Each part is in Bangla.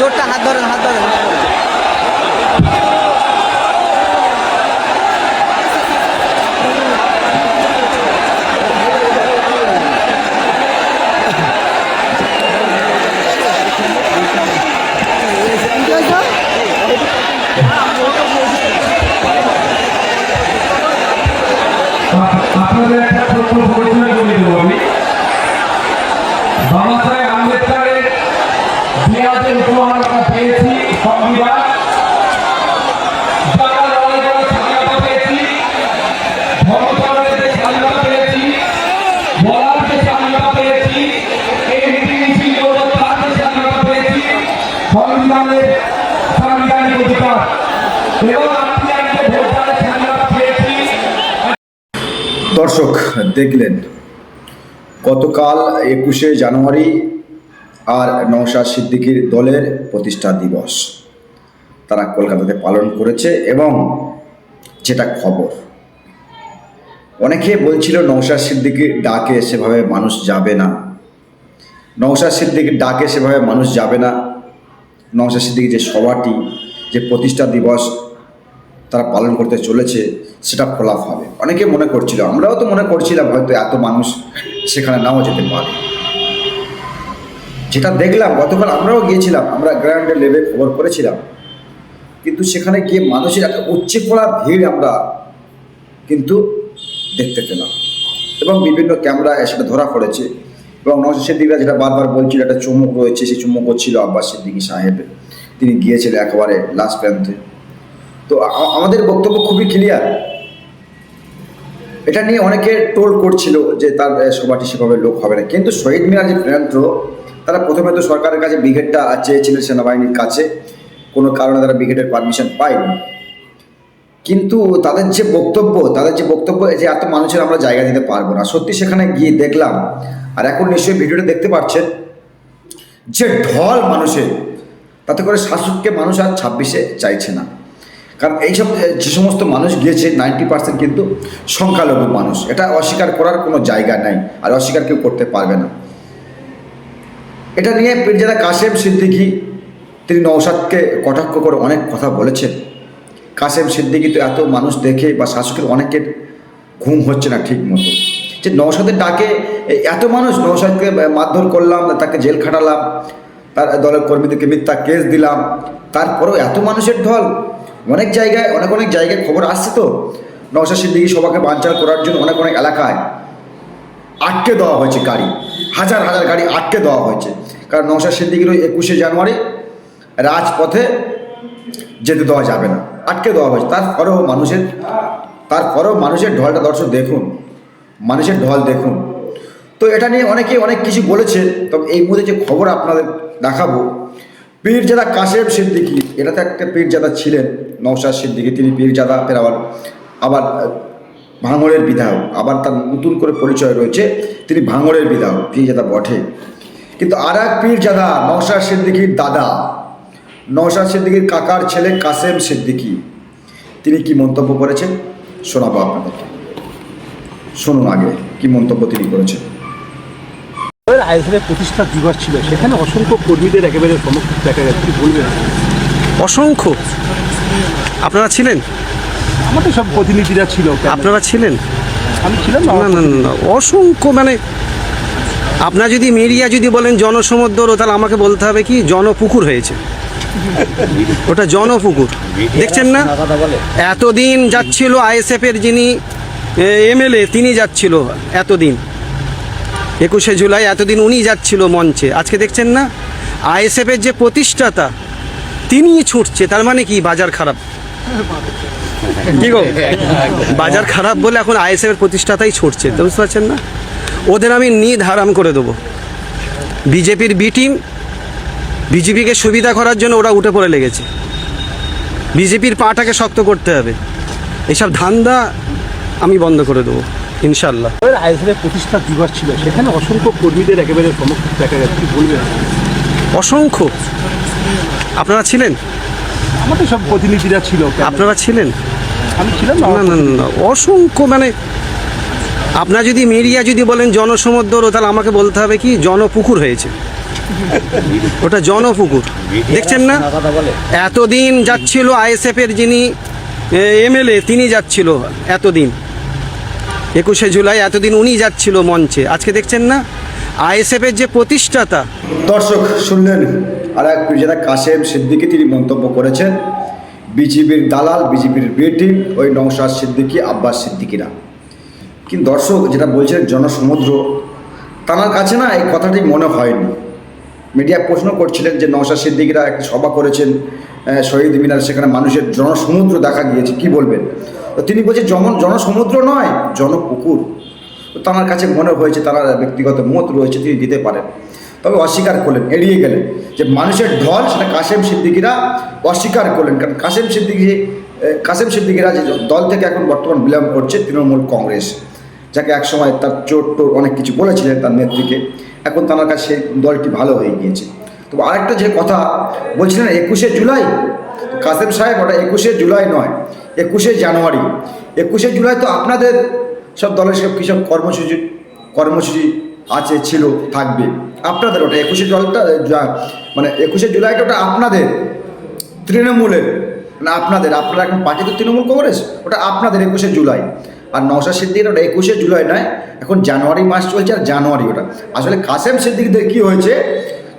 জোরটা হাত ধরেন আপনাদের একটা তথ্য পরিচয় করে দেবো আমি। বাবা সাহেব আম্বেদকরের জিয়াদের উপহার আমরা পেয়েছি সংবিধান, যারা লড়াই করে স্বাধীনতা পেয়েছি, ধর্মতলের যে স্বাধীনতা পেয়েছি, বলার যে স্বাধীনতা পেয়েছি, এই মিটিং মিছিল করে তার যে স্বাধীনতা পেয়েছি, সংবিধানের সাংবিধানিক অধিকার এবং আপনি আজকে ভোটারের স্বাধীনতা পেয়েছি। দর্শক দেখলেন গতকাল 21শে জানুয়ারি আর নওশাদ সিদ্দিকীর দলের প্রতিষ্ঠা দিবস তারা কলকাতাতে পালন করেছে। এবং যেটা খবর, অনেকে বলছিল নওশাদ সিদ্দিকীর ডাকে সেভাবে মানুষ যাবে না, নওশাদ সিদ্দিকীর ডাকে সেভাবে মানুষ যাবে না, নওশাদ সিদ্দিকীর যে সভাটি, যে প্রতিষ্ঠা দিবস তারা পালন করতে চলেছে সেটা ফলাফ হবে। অনেকে মনে করছিল, আমরাও তো মনে করছিলাম হয়তো এত মানুষ সেখানে নাও যেতে পারে। যেটা দেখলাম গতকাল আমরাও গিয়েছিলাম, আমরা গ্রাউন্ড লেভেলে খবর করেছিলাম, কিন্তু সেখানে গিয়ে মানুষের একটা উপচে পড়া ভিড় আমরা কিন্তু দেখতে পেলাম এবং বিভিন্ন ক্যামেরায় সেটা ধরা পড়েছে। এবং নওশাদ সিদ্দিকীরা যেটা বারবার বলছিল একটা চুমুক রয়েছে, সেই চুমুকও ছিল আব্বাস সিদ্দিকী সাহেবের, তিনি গিয়েছিলেন একেবারে লাস্ট প্রান্তে। তো আমাদের বক্তব্য খুবই ক্লিয়ার। এটা নিয়ে অনেকে টোল করছিল যে তার সভাটি সেভাবে লোক হবে না, কিন্তু শহীদ মিনার যে প্রান্ত, তারা প্রথমে তো সরকারের কাছে ব্রিগেডটা চেয়েছিলেন সেনাবাহিনীর কাছে, কোনো কারণে তারা ব্রিগেডের পারমিশন পায়নি। কিন্তু তাদের যে বক্তব্য যে এত মানুষের আমরা জায়গা দিতে পারবো না, সত্যি সেখানে গিয়ে দেখলাম। আর এখন নিশ্চয়ই ভিডিওটা দেখতে পাচ্ছেন যে ঢল মানুষের, তাতে করে শাসককে মানুষ আর 26-এ চাইছে না। কারণ এইসব যে সমস্ত মানুষ গিয়েছে 90% কিন্তু সংখ্যালঘু মানুষ, এটা অস্বীকার করার কোনো জায়গা নাই, আর অস্বীকার কেউ করতে পারবে না। এটা নিয়ে পীরজাদা কাসেম সিদ্দিকী তিনি নওশাদকে কটাক্ষ করে অনেক কথা বলেছেন। কাসেম সিদ্দিকী তো এত মানুষ দেখে বা শাসকের অনেকের ঘুম হচ্ছে না ঠিক মতো, যে নওশাদের ডাকে এত মানুষ, নওশাদকে মারধর করলাম, তাকে জেল খাটালাম, তার দলের কর্মীদেরকে মিথ্যা কেস দিলাম, তারপরেও এত মানুষের ঢল। অনেক জায়গায় খবর আসছে তো নওশাদ সিদ্দিকী সভাকে বানচাল করার জন্য অনেক এলাকায় আটকে দেওয়া হয়েছে গাড়ি, হাজার গাড়ি আটকে দেওয়া হয়েছে। কারণ নওশাদ সিদ্দিকীর 21শে জানুয়ারি রাজপথে যেতে দেওয়া যাবে না, আটকে দেওয়া হয়েছে। তারপরেও মানুষের ঢলটা দর্শক দেখুন, মানুষের ঢল দেখুন। তো এটা নিয়ে অনেকে অনেক কিছু বলেছে। তবে এই মুহূর্তে যে খবর আপনাদের দেখাবো, পীরজাদা কাসেম সিদ্দিকী, এটা তো একটা পীরজাদা ছিলেন নওশাদ সিদ্দিকী, তিনি পীরজাদা, ফের আবার ভাঙড়ের বিধায়ক, আবার তার নতুন করে পরিচয় রয়েছে, তিনি ভাঙড়ের বিধায়ক, পীরজাদা বটে। কিন্তু আর এক পীরজাদা নওশাদ সিদ্দিকীর দাদা, নওশাদ সিদ্দিকীর কাকার ছেলে কাসেম সিদ্দিকী, তিনি কি মন্তব্য করেছেন শোনাবো আপনাদেরকে। শুনুন আগে কি মন্তব্য তিনি করেছেন। আইএসএফের প্রতিষ্ঠা দিবস ছিল, সেখানে অসংখ্য কর্মীদের একেবারে সমর্থন দেখা গেছে, কি বলবেন? অসংখ্য আপনারা ছিলেন? আমাদের সব প্রতিনিধিরা ছিল। আপনারা ছিলেন? আমি ছিলাম না। না, অসংখ্য, মানে আপনার যদি মিডিয়া যদি বলেন জনসমুদ্র, তাহলে আমাকে বলতে হবে কি জনপুকুর হয়েছে, ওটা জনপুকুর। দেখছেন না, এতদিন যাচ্ছিল আইএসএফের যিনি এমএলএ, তিনি যাচ্ছিল এতদিন, 21শে জুলাই এতদিন উনি যাচ্ছিল মঞ্চে। আজকে দেখছেন না আইএসএফের যে প্রতিষ্ঠাতা তিনি ছুটছে, তার মানে কি বাজার খারাপ? কি গো, বাজার খারাপ বলে এখন আইএসএফের প্রতিষ্ঠাতাই ছুটছে, বুঝতে পারছেন না? ওদের আমি হারাম করে দেবো। বিজেপির বি টিম, বিজেপিকে সুবিধা করার জন্য ওরা উঠে পড়ে লেগেছে। বিজেপির পাটাকে শক্ত করতে হবে, এসব ধান্দা আমি বন্ধ করে দেবো ইনশাল্লাহ। আইএসএফের প্রতিষ্ঠা দিবস ছিল, সেখানে অসংখ্য কর্মীদের একেবারে সমর্থন দেখা গেছে, কি বলবেন? অসংখ্য। আপনারা ছিলেন? আমাদের সব প্রতিনিধিরা ছিল। আপনারা ছিলেন? আমি ছিলাম না। না না না, অসংখ্য। মানে আপনার যদি মিডিয়া যদি বলেন জনসমুদ্র, তাহলে আমাকে বলতে হবে কি জনপুকুর হয়েছে। ওটা জনপুকুর। দেখছেন না, এতদিন যাচ্ছিল আইএসএফের যিনি এমএলএ, তিনি যাচ্ছিল এতদিন, 21শে জুলাই এতদিন উনি যাচ্ছিল মঞ্চে। আজকে দেখছেন না, আইএসএফের যে প্রতিষ্ঠাতা। দর্শক শুনলেন আর এক যেটা কাশেম সিদ্দিকী তিনি মন্তব্য করেছেন, বিজেপির দালাল, বিজেপির বি টিম, ওই নওশাদ সিদ্দিকী, আব্বাস সিদ্দিকীরা। কিন্তু দর্শক যেটা বলছেন জনসমুদ্র, তার কাছে না এই কথাটি মনে হয়নি। মিডিয়া প্রশ্ন করছিলেন যে নওশাদ সিদ্দিকীরা একটি সভা করেছেন শহীদ মিনার, সেখানে মানুষের জনসমুদ্র দেখা গিয়েছে, কি বলবেন? তো তিনি বলছেন জনসমুদ্র নয়, জনপুকুর। তো তার কাছে মনে হয়েছে তার ব্যক্তিগত মত রয়েছে, তিনি দিতে পারেন। তবে অস্বীকার করলেন, এড়িয়ে গেলেন যে মানুষের ঢল, সেটা কাশেম সিদ্দিকীরা অস্বীকার করলেন। কারণ কাশেম সিদ্দিকীরা যে দল থেকে এখন বর্তমান বিলম্ব করছে তৃণমূল কংগ্রেস, যাকে একসময় তার চোট অনেক কিছু বলেছিলেন তার নেত্রীকে, এখন তার কাছে সেই দলটি ভালো হয়ে গিয়েছে। তো আরেকটা যে কথা বলছিলেন 21শে জুলাই, কাশেম সাহেব ওটা 21শে জুলাই নয়, 21শে জানুয়ারি। 21শে জুলাই তো আপনাদের সব দলের সব কী সব কর্মসূচি আছে, ছিল, থাকবে আপনাদের। ওটা 21শে মানে 21শে জুলাইটা ওটা আপনাদের, তৃণমূলের, মানে আপনারা এখন পার্টি তো তৃণমূল কংগ্রেস, ওটা আপনাদের 21শে জুলাই। আর নওশাদ সিদ্দিকীর ওটা 21শে জুলাই নয়, এখন জানুয়ারি মাস চলছে, আর জানুয়ারি ওটা। আসলে কাশেম সিদ্দিকীদের কী হয়েছে,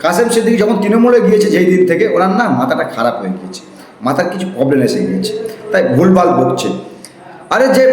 কাশেম সিদ্দিকী যখন তৃণমূলে গিয়েছে যেই দিন থেকে, ওনার না মাথাটা খারাপ হয়ে গিয়েছে, মাথার কিছু প্রবলেম এসে গিয়েছে, তাই ভুলভাল বকছে। আরে যে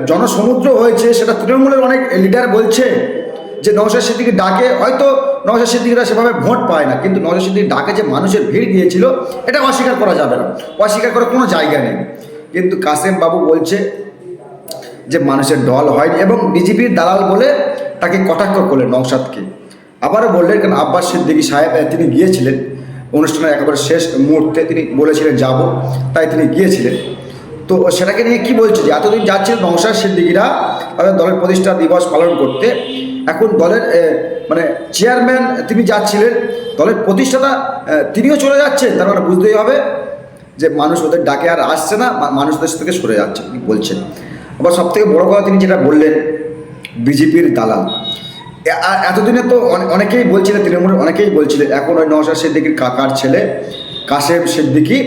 জনসমুদ্র হয়েছে সেটা তৃণমূলের অনেক লিডার বলছে যে নওশাদ সিদ্দিকী ডাকে, হয়তো নওশাদ সিদ্দিকীরা সেভাবে ভোট পায় না, কিন্তু নওশাদ সিদ্দিকী ডাকে যে মানুষের ভিড় গিয়েছিল এটা অস্বীকার করা যাবে না, অস্বীকার করার কোনো জায়গা নেই। কিন্তু কাশেম বাবু বলছে যে মানুষের ঢল হয়নি, এবং বিজেপির দালাল বলে তাকে কটাক্ষ করলেন নওশাদকে। আবারও বললেন, কারণ আব্বাস সিদ্দিকী সাহেব তিনি গিয়েছিলেন অনুষ্ঠানের একেবারে শেষ মুহূর্তে, তিনি বলেছিলেন যাব, তাই তিনি গিয়েছিলেন। তো সেটাকে নিয়ে কি বলছে যে এতদিন যাচ্ছিলেন নওশাদ সিদ্দিকীরা তাদের দলের প্রতিষ্ঠা দিবস পালন করতে, এখন দলের মানে চেয়ারম্যান তিনি যাচ্ছিলেন, দলের প্রতিষ্ঠাতা তিনিও চলে যাচ্ছেন, তার মানে বুঝতেই হবে যে মানুষ ওদের ডাকে আর আসছে না, মানুষদের থেকে সরে যাচ্ছে, তিনি বলছেন। আবার সবথেকে বড় কথা তিনি যেটা বললেন, বিজেপির দালাল। এতদিনে তো অনেকেই বলছিলেন, তৃণমূলের অনেকেই বলছিলেন, এখন ওই নওশাদ সিদ্দিকীর কাকার ছেলে কাশেম সিদ্দিকী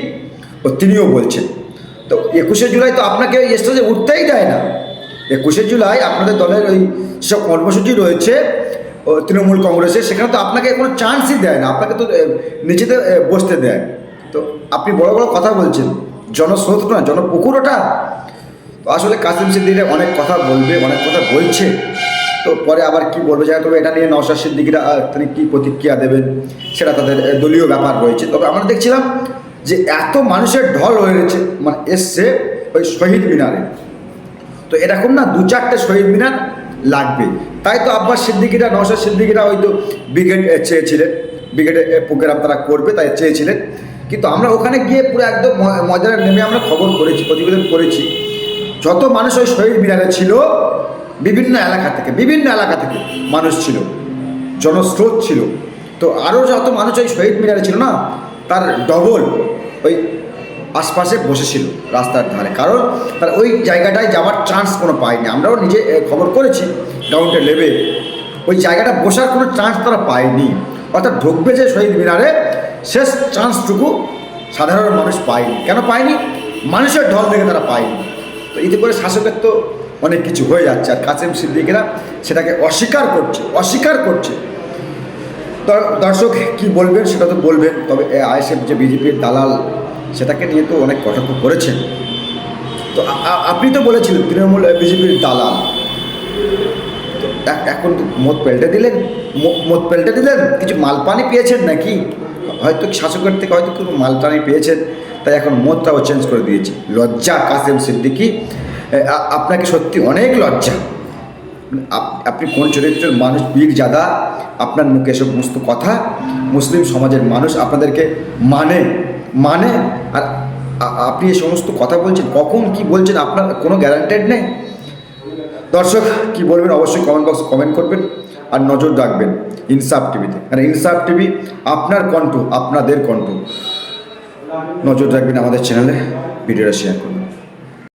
তিনিও বলছেন। তো 21শে জুলাই তো আপনাকে স্টেজে উঠতেই দেয় না। 21শে জুলাই আপনাদের দলের ওই সব কর্মসূচি রয়েছে তৃণমূল কংগ্রেসের, সেখানে তো আপনাকে কোনো চান্সই দেয় না, আপনাকে তো নিচেতে বসতে দেয়। তো আপনি বড় বড় কথা বলছেন, জনস্রোত না, জনপুকুর ওটা। তো আসলে কাশেম সিদ্দিকীরা অনেক কথা বলবে, অনেক কথা বলছে, তো পরে আবার কি বলবে যায়। তবে এটা নিয়ে নওশাদ সিদ্দিকীরা তিনি কী প্রতিক্রিয়া দেবেন সেটা তাদের দলীয় ব্যাপার রয়েছে। তবে আমরা দেখছিলাম যে এত মানুষের ঢল হয়েছে, মানে এসছে ওই শহীদ মিনারে। তো এরকম না 2-4টে শহীদ মিনার লাগবে, তাই তো আব্বাস সিদ্দিকীরা, নওশাদ সিদ্দিকীরা হয়তো ব্রিগেড চেয়েছিলেন, ব্রিগেডে প্রোগ্রাম তারা করবে তাই চেয়েছিলেন। কিন্তু আমরা ওখানে গিয়ে পুরো একদম ময়দানে নেমে আমরা খবর করেছি, প্রতিবেদন করেছি, যত মানুষ ওই শহীদ মিনারে ছিল বিভিন্ন এলাকা থেকে মানুষ ছিল, জনস্রোত ছিল। তো আরও যত মানুষ ওই শহীদ মিনারে ছিল না, তার ডবল ওই আশপাশে বসেছিল রাস্তার ধারে, কারণ তার ওই জায়গাটায় যাওয়ার চান্স কোনো পায়নি। আমরাও নিজে খবর করেছি গ্রাউন্ডে লেভে, ওই জায়গাটা বসার কোনো চান্স তারা পায়নি। অর্থাৎ ঢুকবে যে শহীদ মিনারে, শেষ চান্সটুকু সাধারণ মানুষ পায়নি। কেন পায়নি? মানুষের ঢল থেকে তারা পায়নি। তো এতে করে শাসকের তো অনেক কিছু হয়ে যাচ্ছে, আর কাশেম সিদ্দিকীরা সেটাকে অস্বীকার করছে। তো দর্শক কি বলবেন সেটা তো বলবেন। তবে আইএসএফ যে বিজেপির দালাল, সেটাকে নিয়ে তো অনেক কটাক্ষ করেছেন। তো আপনি তো বলেছিলেন তৃণমূল বিজেপির দালাল, তো এখন মত পাল্টে দিলেন, কিছু মালপানি পেয়েছেন নাকি? হয়তো শাসকের থেকে হয়তো কোনো মালপানি পেয়েছেন, তাই এখন মতটাও চেঞ্জ করে দিয়েছে। লজ্জা কাশেম সিদ্দিকী, আপনাকে সত্যি অনেক লজ্জা। আপনি কোন চরিত্রের মানুষ? বীর জাদা, আপনার মুখে এসব সমস্ত কথা মুসলিম সমাজের মানুষ আপনাদেরকে মানে আর আপনি এই সমস্ত কথা বলছেন, কখন কি বলছেন আপনার কোনো গ্যারান্টেড নেই। দর্শক কি বলবেন অবশ্যই কমেন্ট বক্সে কমেন্ট করবেন। আর নজর রাখবেন ইনসাফ টিভিতে, কারণ ইনসাফ টিভি আপনার কণ্ঠ, আপনাদের কণ্ঠ। নজর রাখবেন আমাদের চ্যানেলে, ভিডিওটা শেয়ার করুন।